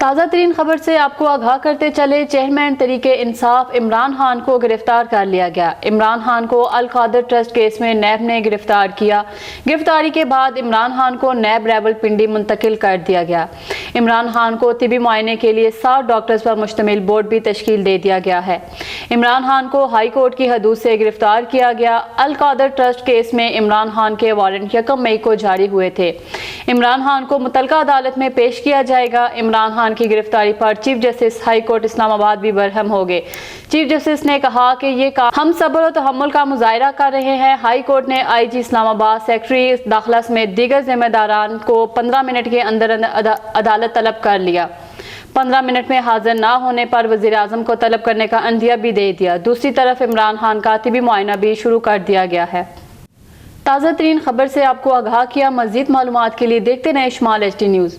تازہ ترین خبر سے آپ کو آگاہ کرتے چلے، چیئرمین تحریک انصاف عمران خان کو گرفتار کر لیا گیا۔ عمران خان کو القادر ٹرسٹ کیس میں نیب نے گرفتار کیا۔ گرفتاری کے بعد عمران خان کو نیب راولپنڈی منتقل کر دیا گیا۔ عمران خان کو طبی معائنے کے لیے 60 ڈاکٹرز پر مشتمل بورڈ بھی تشکیل دے دیا گیا ہے۔ عمران خان کو ہائی کورٹ کی حدود سے گرفتار کیا گیا۔ القادر ٹرسٹ کیس میں عمران خان کے وارنٹ 1 مئی کو جاری ہوئے تھے۔ عمران خان کو متعلقہ عدالت میں پیش کیا جائے گا۔ عمران خان کی گرفتاری پر چیف جسٹس ہائی کورٹ اسلام آباد بھی برہم ہو گئے۔ چیف جسٹس نے کہا کہ یہ کام ہم صبر و تحمل کا مظاہرہ کر رہے ہیں۔ ہائی کورٹ نے آئی جی اسلام آباد، سیکرٹری داخلہ سمیت دیگر ذمہ داران کو 15 منٹ کے اندر عدالت طلب کر لیا۔ 15 منٹ میں حاضر نہ ہونے پر وزیر اعظم کو طلب کرنے کا عندیہ بھی دے دیا۔ دوسری طرف عمران خان کا طبی معائنہ بھی شروع کر دیا گیا ہے۔ تازہ ترین خبر سے آپ کو آگاہ کیا۔ مزید معلومات کے لیے دیکھتے رہیں شمال HD نیوز۔